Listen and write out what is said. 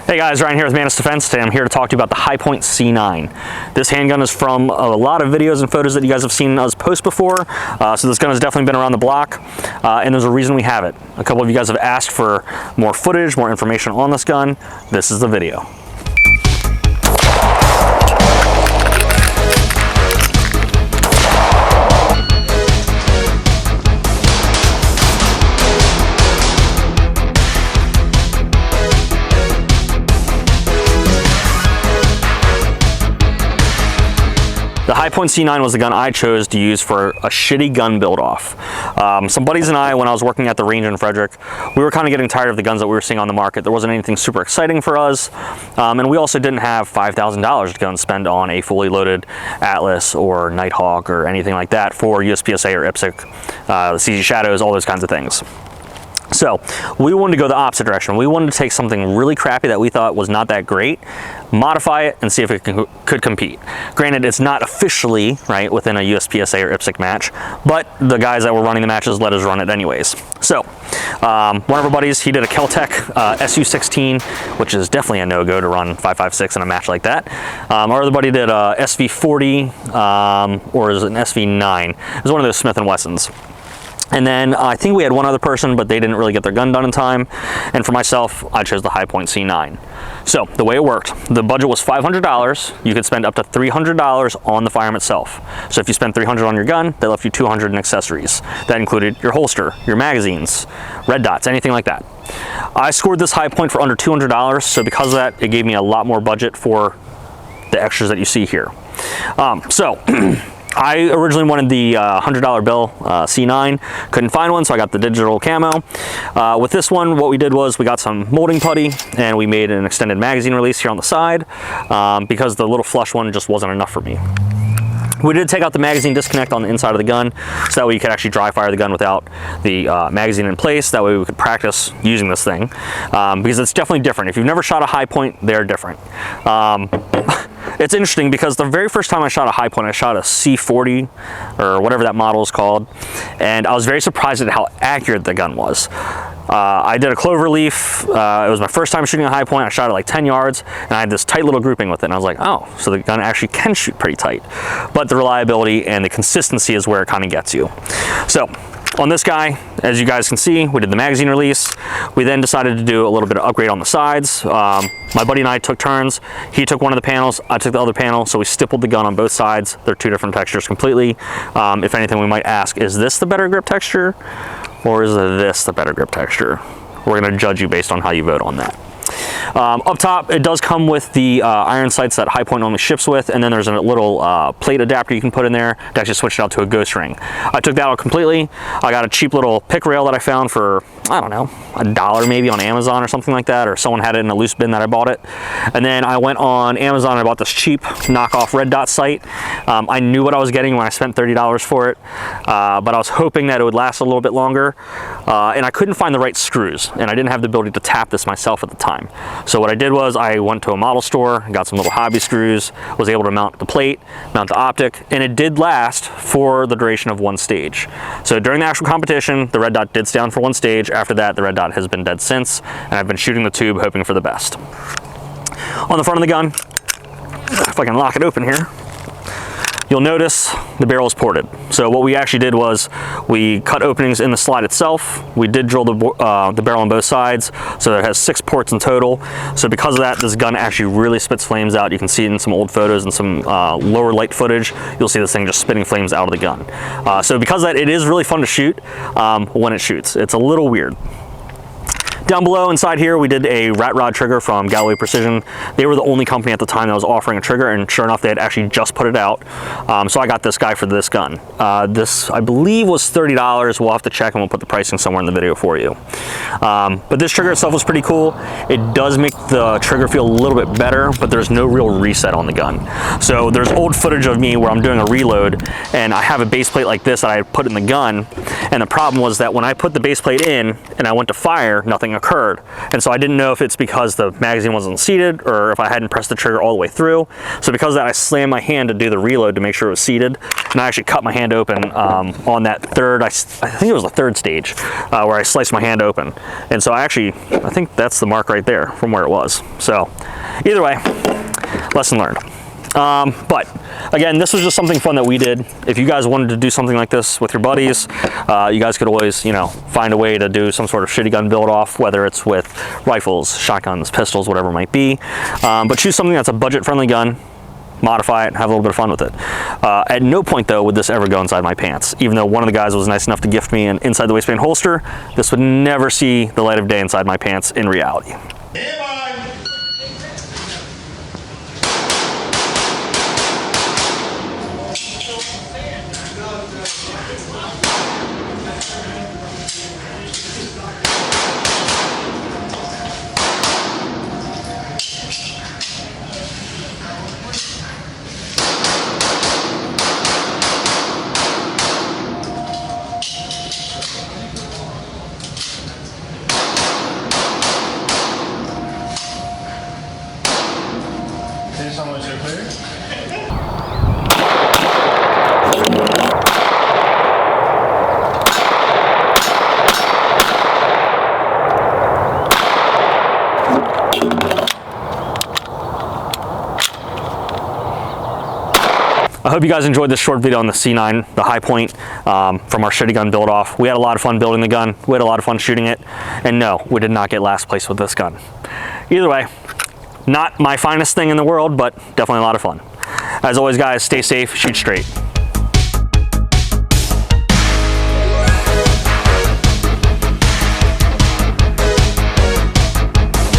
Hey guys, Ryan here with Manus Defense. Today I'm here to talk to you about the Hipoint C9. This handgun is from a lot of videos and photos that you guys have seen us post before, so this gun has definitely been around the block, and there's a reason we have it. A couple of you guys have asked for more footage, more information on this gun. This is the video. The Hipoint C9 was the gun I chose to use for a shitty gun build-off. Some buddies and I, when I was working at the range in Frederick, we were kind of getting tired of the guns that we were seeing on the market. There wasn't anything super exciting for us, and we also didn't have $5,000 to go and spend on a fully loaded Atlas or Nighthawk or anything like that for USPSA or IPSC, the CZ Shadows, all those kinds of things. So we wanted to go the opposite direction. We wanted to take something really crappy that we thought was not that great, modify it, and see if it could compete. Granted, it's not officially right within a USPSA or IPSC match, but the guys that were running the matches let us run it anyways. So one of our buddies, he did a Kel-Tec SU16, which is definitely a no-go to run 5.56 in a match like that. Our other buddy did a SV40, or is it an SV9? It was one of those Smith & Wessons. And then I think we had one other person, but they didn't really get their gun done in time. And for myself, I chose the Hipoint C9. So the way it worked, the budget was $500. You could spend up to $300 on the firearm itself. So if you spend $300 on your gun, they left you $200 in accessories. That included your holster, your magazines, red dots, anything like that. I scored this Hipoint for under $200. So because of that, it gave me a lot more budget for the extras that you see here. I originally wanted the $100 bill C9, couldn't find one, so I got the digital camo. With this one, what we did was we got some molding putty and we made an extended magazine release here on the side because the little flush one just wasn't enough for me. We did take out the magazine disconnect on the inside of the gun, so that way you could actually dry fire the gun without the magazine in place. That way we could practice using this thing, because it's definitely different. If you've never shot a Hipoint, they're different. It's interesting because the very first time I shot a Hipoint, I shot a C40 or whatever that model is called, and I was very surprised at how accurate the gun was. I did a clover leaf. It was my first time shooting a Hipoint. I shot it like 10 yards, and I had this tight little grouping with it, and I was like, oh, so the gun actually can shoot pretty tight. But the reliability and the consistency is where it kind of gets you. So on this guy, as you guys can see, we did the magazine release. We then decided to do a little bit of upgrade on the sides. My buddy and I took turns. He took one of the panels, I took the other panel, so we stippled the gun on both sides. They're two different textures completely. If anything, we might ask, is this the better grip texture, or is this the better grip texture? We're gonna judge you based on how you vote on that. Up top, it does come with the iron sights that Hipoint only ships with, and then there's a little plate adapter you can put in there to actually switch it out to a ghost ring. I took that out completely. I got a cheap little pick rail that I found for, I don't know, $1 maybe on Amazon or something like that, or someone had it in a loose bin that I bought it. And then I went on Amazon and I bought this cheap knockoff red dot sight. I knew what I was getting when I spent $30 for it, but I was hoping that it would last a little bit longer, and I couldn't find the right screws, and I didn't have the ability to tap this myself at the time. So what I did was I went to a model store, got some little hobby screws, was able to mount the plate, mount the optic, and it did last for the duration of one stage. So during the actual competition, the red dot did stay on for one stage. After that, the red dot has been dead since, and I've been shooting the tube hoping for the best. On the front of the gun, if I can lock it open here, you'll notice the barrel is ported. So what we actually did was we cut openings in the slide itself. We did drill the barrel on both sides, so it has 6 ports in total. So because of that, this gun actually really spits flames out. You can see it in some old photos and some lower light footage. You'll see this thing just spitting flames out of the gun. So because of that, it is really fun to shoot when it shoots. It's a little weird. Down below inside here, we did a rat rod trigger from Galloway Precision. They were the only company at the time that was offering a trigger, and sure enough, they had actually just put it out. So I got this guy for this gun. This, I believe, was $30. We'll have to check and we'll put the pricing somewhere in the video for you. But this trigger itself was pretty cool. It does make the trigger feel a little bit better, but there's no real reset on the gun. So there's old footage of me where I'm doing a reload and I have a base plate like this that I had put in the gun. And the problem was that when I put the base plate in and I went to fire, nothing occurred. And so I didn't know if it's because the magazine wasn't seated or if I hadn't pressed the trigger all the way through. So because of that, I slammed my hand to do the reload to make sure it was seated. And I actually cut my hand open on that third, I think it was the third stage, where I sliced my hand open. And so I think that's the mark right there from where it was. So either way, lesson learned. But again, this was just something fun that we did. If you guys wanted to do something like this with your buddies, you guys could always, you know, find a way to do some sort of shitty gun build off, whether it's with rifles, shotguns, pistols, whatever it might be. But choose something that's a budget friendly gun, modify it, have a little bit of fun with it. At no point though would this ever go inside my pants. Even though one of the guys was nice enough to gift me an inside the waistband holster, this would never see the light of day inside my pants in reality. I hope you guys enjoyed this short video on the C9, the Hipoint, from our shitty gun build off. We had a lot of fun building the gun. We had a lot of fun shooting it. And no, we did not get last place with this gun. Either way, not my finest thing in the world, but definitely a lot of fun. As always, guys, stay safe, shoot straight.